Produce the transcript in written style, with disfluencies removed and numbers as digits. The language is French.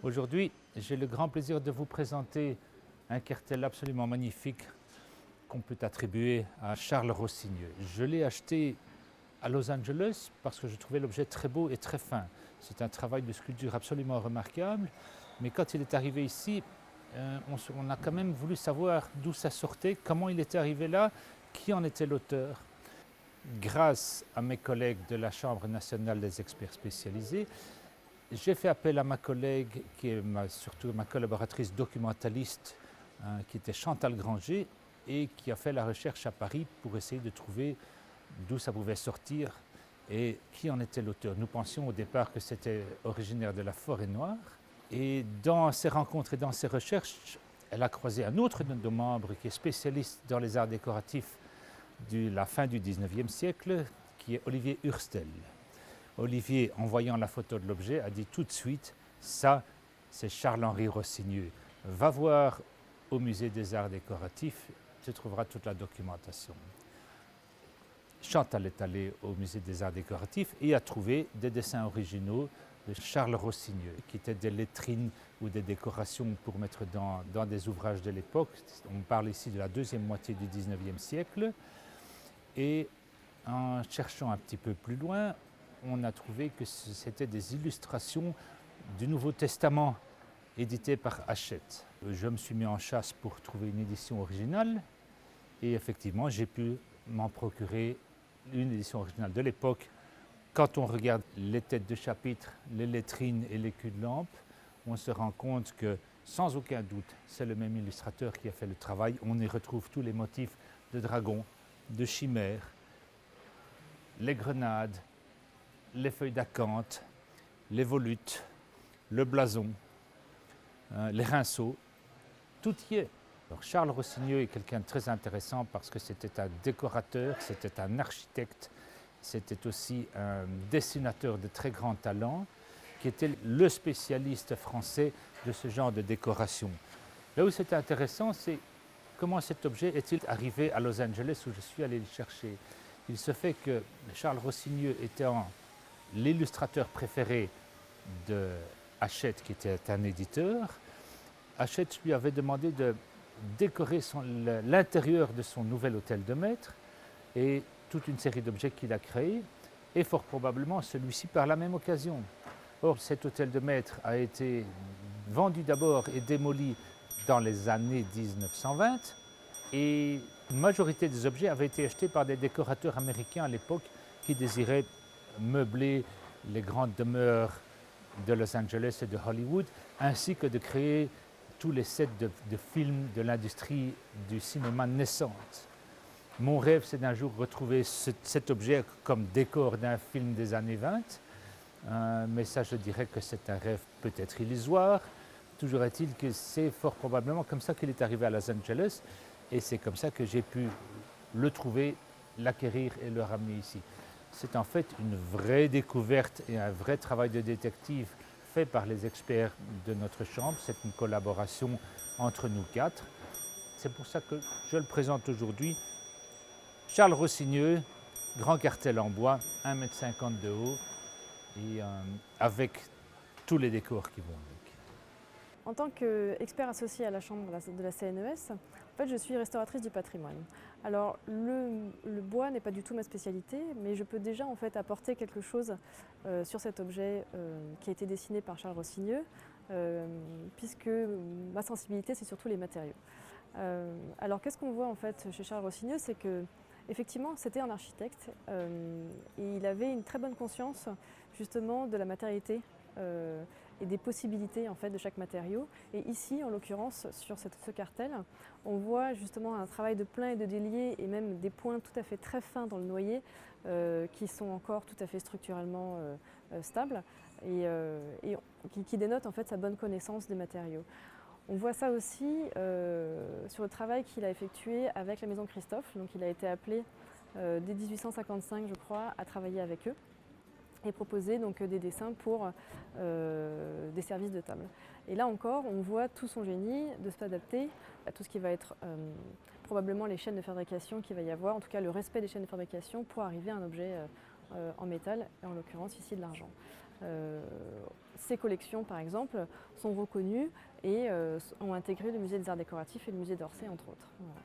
Aujourd'hui, j'ai le grand plaisir de vous présenter un cartel absolument magnifique qu'on peut attribuer à Charles Rossigneux. Je l'ai acheté à Los Angeles parce que je trouvais l'objet très beau et très fin. C'est un travail de sculpture absolument remarquable, mais quand il est arrivé ici, on a quand même voulu savoir d'où ça sortait, comment il était arrivé là, qui en était l'auteur. Grâce à mes collègues de la Chambre nationale des experts spécialisés, j'ai fait appel à ma collègue, qui est surtout ma collaboratrice documentaliste, qui était Chantal Granger, et qui a fait la recherche à Paris pour essayer de trouver d'où ça pouvait sortir et qui en était l'auteur. Nous pensions au départ que c'était originaire de la Forêt-Noire. Et dans ces rencontres et dans ces recherches, elle a croisé un autre de nos membres qui est spécialiste dans les arts décoratifs de la fin du 19e siècle, qui est Olivier Hurstel. Olivier, en voyant la photo de l'objet, a dit tout de suite « ça, c'est Charles-Henri Rossigneux. Va voir au musée des arts décoratifs, tu trouveras toute la documentation. » Chantal est allée au musée des arts décoratifs et a trouvé des dessins originaux de Charles Rossigneux, qui étaient des lettrines ou des décorations pour mettre dans des ouvrages de l'époque. On parle ici de la deuxième moitié du 19e siècle. Et en cherchant un petit peu plus loin, on a trouvé que c'était des illustrations du Nouveau Testament édité par Hachette. Je me suis mis en chasse pour trouver une édition originale et effectivement j'ai pu m'en procurer une édition originale de l'époque. Quand on regarde les têtes de chapitre, les lettrines et les culs de lampe, on se rend compte que sans aucun doute c'est le même illustrateur qui a fait le travail. On y retrouve tous les motifs de dragons, de chimères, les grenades, les feuilles d'acanthe, les volutes, le blason, les rinceaux, tout y est. Alors Charles Rossigneux est quelqu'un de très intéressant parce que c'était un décorateur, c'était un architecte, c'était aussi un dessinateur de très grand talent, qui était le spécialiste français de ce genre de décoration. Là où c'est intéressant, c'est comment cet objet est-il arrivé à Los Angeles où je suis allé le chercher. Il se fait que Charles Rossigneux était l'illustrateur préféré de Hachette, qui était un éditeur. Hachette lui avait demandé de décorer l'intérieur de son nouvel hôtel de maître et toute une série d'objets qu'il a créés, et fort probablement celui-ci par la même occasion. Or, cet hôtel de maître a été vendu d'abord et démoli dans les années 1920, et une majorité des objets avaient été achetés par des décorateurs américains à l'époque qui désiraient meubler les grandes demeures de Los Angeles et de Hollywood, ainsi que de créer tous les sets de films de l'industrie du cinéma naissante. Mon rêve, c'est d'un jour retrouver cet objet comme décor d'un film des années 20, mais ça, je dirais que c'est un rêve peut-être illusoire. Toujours est-il que c'est fort probablement comme ça qu'il est arrivé à Los Angeles, et c'est comme ça que j'ai pu le trouver, l'acquérir et le ramener ici. C'est en fait une vraie découverte et un vrai travail de détective fait par les experts de notre chambre. C'est une collaboration entre nous quatre. C'est pour ça que je le présente aujourd'hui. Charles Rossigneux, grand cartel en bois, 1,50 m de haut, et avec tous les décors qui vont avec. En tant qu'expert associé à la Chambre de la CNES, en fait, je suis restauratrice du patrimoine. Alors, le bois n'est pas du tout ma spécialité, mais je peux déjà en fait apporter quelque chose sur cet objet qui a été dessiné par Charles Rossigneux, puisque ma sensibilité, c'est surtout les matériaux. Alors, qu'est-ce qu'on voit en fait chez Charles Rossigneux, c'est que effectivement, c'était un architecte et il avait une très bonne conscience justement de la matérialité et des possibilités en fait, de chaque matériau. Et ici, en l'occurrence, sur ce cartel, on voit justement un travail de plein et de déliés et même des points tout à fait très fins dans le noyer qui sont encore tout à fait structurellement stables et qui dénotent en fait sa bonne connaissance des matériaux. On voit ça aussi sur le travail qu'il a effectué avec la Maison Christophe. Donc il a été appelé dès 1855, je crois, à travailler avec eux et proposer donc des dessins pour des services de table. Et là encore, on voit tout son génie de s'adapter à tout ce qui va être probablement les chaînes de fabrication qu'il va y avoir, en tout cas le respect des chaînes de fabrication pour arriver à un objet en métal, et en l'occurrence ici de l'argent. Ces collections, par exemple, sont reconnues et ont intégré le musée des arts décoratifs et le musée d'Orsay, entre autres. Voilà.